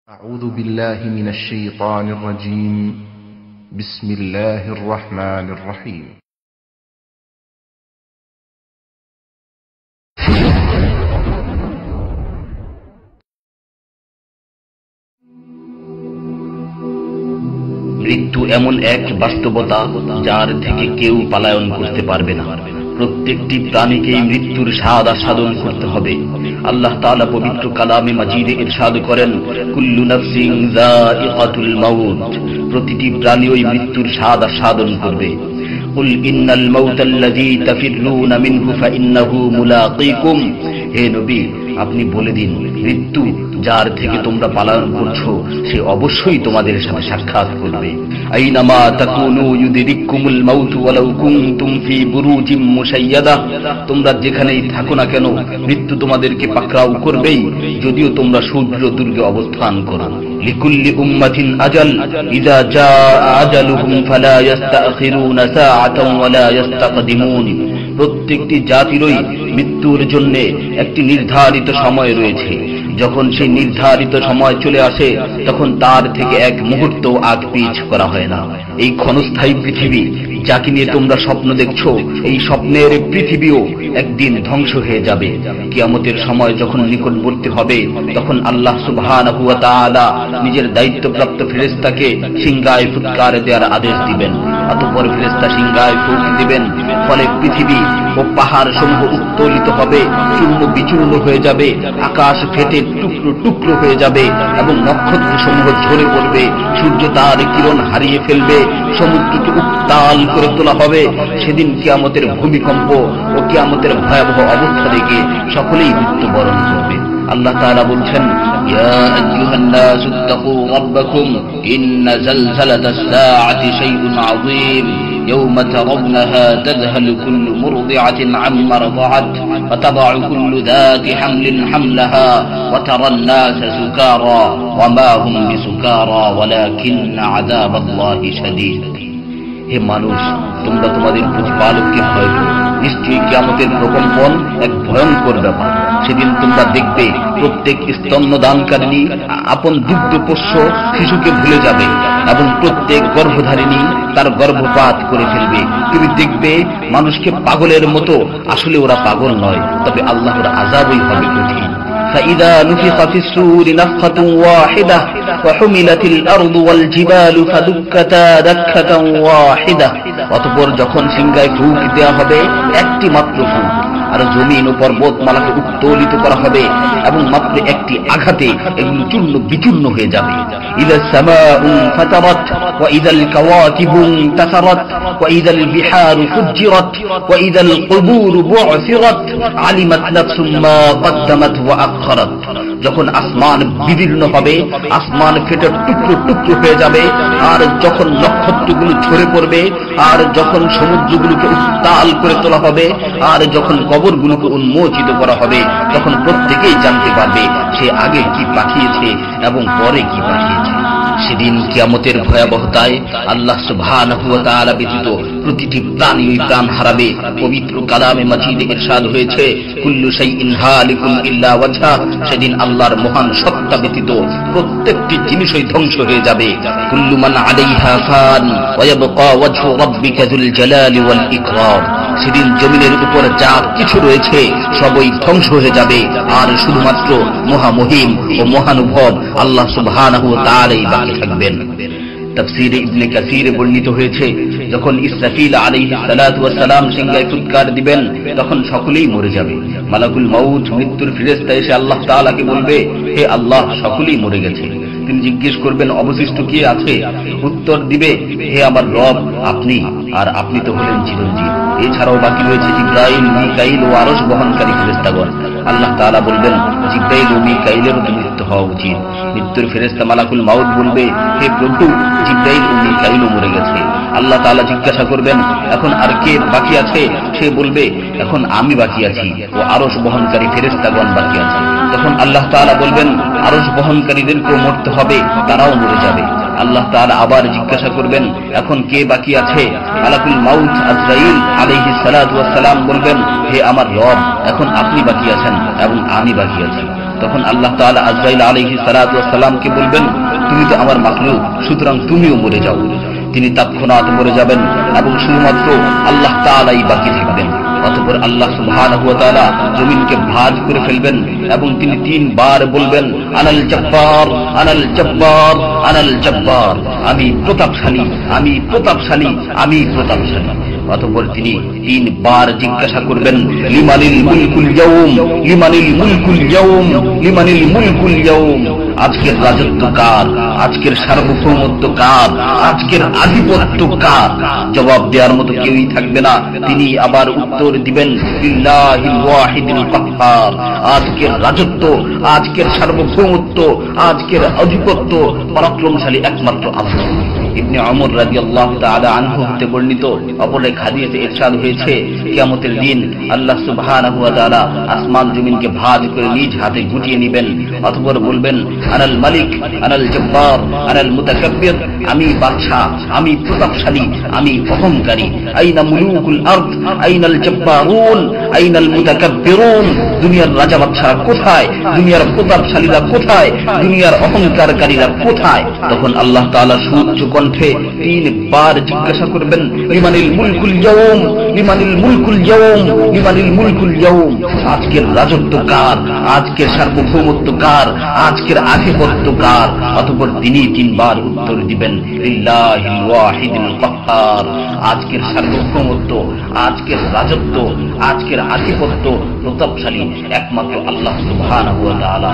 أعوذ بالله من الشيطان الرجيم. بسم الله الرحمن الرحيم. মৃত্যু এমন এক বাস্তবতা যার থেকে কেউ পলায়ন করতে পারবে না। প্রত্যেকটি প্রাণীকেই মৃত্যুর স্বাদ আস্বাদন করতে হবে। আল্লাহ তাআলা পবিত্র কালামে মাজিদে ইরশাদ করেন, কুল্লু নাফসিন যায়িকাতুল মাউত, প্রতিটি প্রাণী ওই মৃত্যুর স্বাদ আস্বাদন করবে। কুল ইন্নাল মাউতাল্লাযী তাফিররুনা মিনহু ফাইন্নাহু মুলাকীকুম, হে নবী আপনি বলে দিন, মৃত্যু যার থেকে তোমরা পলায়ন করছো সে অবশ্যই তোমাদের সাথে সাক্ষাৎ করবে। আইনামা তাকুনু ইউদরিকুমুল মাউত ওয়ালাউ কুনতুম ফি বুরুজিম মুশাইয়াদা, তোমরা যেখানেই থাকো না কেন মৃত্যু তোমাদেরকে পাকড়াও করবেই, যদিও তোমরা সূর্য দুর্গে অবস্থান করো। লিকুল্লি উম্মাতিন আজাল, ইযা জাআ আজালুহুম ফালা ইস্তাখিরুনা সাআতান ওয়ালা ইস্তাকদিমুন, প্রত্যেকটি জাতিরই মৃত্যুর জন্য একটি নির্ধারিত সময় রয়েছে। যখন সেই নির্ধারিত সময় চলে আসে তখন তার থেকে এক মুহূর্ত আগ পিছ করা হয় না। এই ক্ষণস্থায়ী পৃথিবী যাকে নিয়ে তোমরা স্বপ্ন দেখছো, এই স্বপ্নের পৃথিবীও একদিন ধ্বংস হয়ে যাবে। কিয়ামতের সময় যখন নিকটবর্তী হবে তখন আল্লাহ সুবহানাহু ওয়া তাআলা নিজের দায়িত্বপ্রাপ্ত ফেরেশতাকে সিংহায় ফুৎকার দেওয়ার আদেশ দিবেন। অতঃপর ফেরেশতা সিংহায় ফুঁক দিবেন, ফলে পৃথিবী ও পাহাড় সমূহ উত্তোলিত হবে, চূর্ণ বিচূর্ণ হয়ে যাবে, আকাশ ফেটে টুকরো টুকরো হয়ে যাবে এবং নক্ষত্র সমূহ ঝরে পড়বে, সূর্য তার কিরণ হারিয়ে ফেলবে, সমুদ্রকে উত্তাল করে তোলা হবে। সেদিন কিয়ামতের ভূমিকম্প ও কিয়ামতের ভয়াবহ অবস্থা দেখে সকলেই মৃত্যুবরণ করবে। আল্লাহ তাআলা বলছেন, ইয়া আইয়ুহান নাসু তাকু রাব্বাকুম ইন্না জালজালাতাস সাআতি শাইউন আযীম يوم ترونها تذهل كل مرضعة عما رضعت وتضع كل ذات حمل حملها وترى الناس سكارى وما هم بسكارى ولكن عذاب الله شديد। হে মানুষ, তোমরা তোমাদের প্রতিপালককে ভয় করো, নিশ্চয়ই কিয়ামতের প্রকম্পন এক ভয়ঙ্কর ব্যাপার। সেদিন তোমরা দেখবে প্রত্যেক স্তন্যদানকারিণী আপন দুগ্ধপোষ্য শিশুকে ভুলে যাবে এবং প্রত্যেক গর্ভধারিণী তার গর্ভপাত করে ফেলবে। তুমি দেখবে মানুষকে পাগলের মতো, আসলে ওরা পাগল নয়, তবে আল্লাহর আযাবই হবে কঠিন। فإذا نفخ في الصور نفخة واحدة وحملت الأرض والجبال فدكتا دكة واحدة, অতঃপর যখন সিংহায় ফুঁক দেওয়া হবে একটি মাত্র ফুঁক, আর জমিন ও পর্বতমালাকে উত্তোলিত করা হবে এবং মাত্র একটি আঘাতে এগুলো চূর্ণ বিচূর্ণ হয়ে যাবে। ইযা সামাউ ফাতারাত ওয়া ইযাল কাওয়াকিবু ইনতাসারাত ওয়া ইযাল বিহারু ফুজ্জিরাত ওয়া ইযাল কুবুরু বু'সিরাত আলিমাত নাফসুম মা কদ্দামাত ওয়া আখখারাত, যখন আসমান বিদীর্ণ হবে, আসমান ফেটে টুকরো টুকরো হয়ে যাবে, আর যখন নক্ষত্রগুলো ঝরে পড়বে, আর যখন সমুদ্রগুলোকে উত্তাল করে তোলা হবে, আর যখন কবরগুলোকে উন্মোচিত করা হবে, তখন প্রত্যেকেই জানতে পারবে সে আগে কি পাঠিয়েছে এবং পরে কি পাঠিয়েছে। সেদিন কিয়ামতের ভয়াবহতায় আল্লাহ সুবহানাহু ওয়া তাআলা ব্যতীত প্রতিটি প্রাণী প্রাণ হারাবে। পবিত্র কালামে মাজিদে ইরশাদ হয়েছে, কুল্লু শাইইন হালিকুন ইল্লা ওয়াজহা, সেদিন আল্লাহর মহান সত্তা ব্যতীত প্রত্যেকটি জিনিসই ধ্বংস হয়ে যাবে। কুল্লু মান আলাইহা ফান ওয়া ইয়াবকা ওয়াজহু রাব্বিকা যুল জালালি ওয়াল ইকরাম, সেদিন জমিনের উপর যা কিছু রয়েছে সবই ধ্বংস হয়ে যাবে, আর শুধুমাত্র মহামহিম ও মহানুভব আল্লাহ সুবহানাহু ওয়া তাআলাই বাকি থাকবেন। তাফসীরে ইবনে কাসীরে বর্ণিত হয়েছে, যখন ইসরাফিল আলাইহিস সালাতু ওয়াস সালাম সিংহায় ফুৎকার দিবেন তখন সকলেই মরে যাবে। মালাকুল মাউত মৃত্যুর ফেরেশতা এসে আল্লাহ তাআলাকে বলবে, হে আল্লাহ, সকলেই মরে গেছে। তিনি জিজ্ঞেস করবেন, অবশিষ্ট কে আছে? উত্তর দিবে, হে আমার রব, আপনি, আর আপনি তো হলেন চিরঞ্জীব। এছাড়াও বাকি রয়েছে জিবরাইল, মিকাইল ও আরশ বহনকারী ফেরেশতাগণ। আল্লাহ তাআলা বলবেন, জিবরাইল ও মিকাইলেরও তো মৃত্যু হওয়া উচিত। মৃত্যুর ফেরেশতা মালাকুল মাউত বলবে, হে প্রভু, জিবরাইল ও মিকাইলও মরে গেছে। আল্লাহ তাআলা জিজ্ঞাসা করবেন, এখন আর কে বাকি আছে? সে বলবে, এখন আমি বাকি আছি ও আরশ বহনকারী ফেরেশতাগণ বাকি আছে। তখন আল্লাহ তাআলা বলবেন, আরশ বহনকারীদেরকেও মরতে হবে, তারাও মরে যাবে। আল্লাহ তাআলা আবার জিজ্ঞাসা করবেন, এখন কে বাকি আছে? মালাকুল মাউত আজরাইল আলাইহিস সালাতু ওয়াস সালাম বলবেন, হে আমার রব, এখন আপনি বাকি আছেন এবং আমি বাকি আছি। তখন আল্লাহ তাআলা আজরাইল আলাইহিস সালাতু ওয়াস সালামকে বলবেন, তুমি তো আমার মাখলুক, সুতরাং তুমিও মরে যাও। তিনি তৎক্ষণাৎ মরে যাবেন এবং শুধুমাত্র আল্লাহ তাআলাই বাকি থাকবেন। অতঃপর আল্লাহ সুবহানাহু ওয়া তাআলা জমিনকে ভাঁজ করে ফেলবেন এবং তিনি 3 বার বলবেন, আনাল জব্বার, আনাল জব্বার, আনাল জব্বার, আমি প্রতাপশালী, আমি প্রতাপশালী, আমি প্রতাপশালী। অতঃপর তিনি 3 বার জিজ্ঞাসা করবেন, লিমানিল মুলকুল ইয়াউম, লিমানিল মুলকুল ইয়াউম, লিমানিল মুলকুল ইয়াউম, আজকের রাজত্ব কার, আজকের সার্বভৌমত্ব কার, আজকের আধিপত্য কার? জবাব দেওয়ার মতো কেউই থাকবে না। তিনি আবার উত্তর দিবেন, লিল্লাহিল ওয়াহিদিল কাহ্হার, আজকের রাজত্ব, আজকের সার্বভৌমত্ব, আজকের আধিপত্য পরাক্রমশালী একমাত্র আল্লাহ। ইবনে ওমর রাদিয়াল্লাহু তাআলা আনহু হতে বর্ণিত অপর এক হাদিসে ইরশাদ হয়েছে, কিয়ামতের দিন আল্লাহ সুবহানাহু ওয়া তাআলা আসমান জমিনকে ভাঁজ করে নিজ হাতে গুটিয়ে নেবেন। অতঃপর বলবেন, আনাল মালিক, আনাল জব্বার, আনাল মুতাকাব্বির, আমি বাদশা, আমি প্রতাপশালী, আমি অহংকারী। আইনা মুলুকুল আরদ, আইনাল জব্বারুন, আইনাল মুতাকাব্বিরুন, দুনিয়ার রাজা বাদশা কোথায়, দুনিয়ার প্রতাপশালীরা কোথায়, দুনিয়ার অহংকারকারীরা কোথায়? তখন আল্লাহ তাআলা সুউচ্চ কণ্ঠে 3 বার জিজ্ঞাসা করবেন, লিমানিল মুলকুল ইয়াউম, লিমানিল মুলকুল ইয়াউম, লিমানিল মুলকুল ইয়াউম, আজকের রাজত্ব কার, আজকের সার্বভৌমত্ব কার, আজকের আধিপত্য কার? অতঃপর তিনি 3 বার উত্তর দিবেন, লিল্লাহিল ওয়াহিদিল কাহ্হার, আজকের সার্বভৌমত্ব, আজকের রাজত্ব, আজকের আধিপত্য প্রতাপশালী একমাত্র আল্লাহ সুবহানাহু ওয়া তাআলা।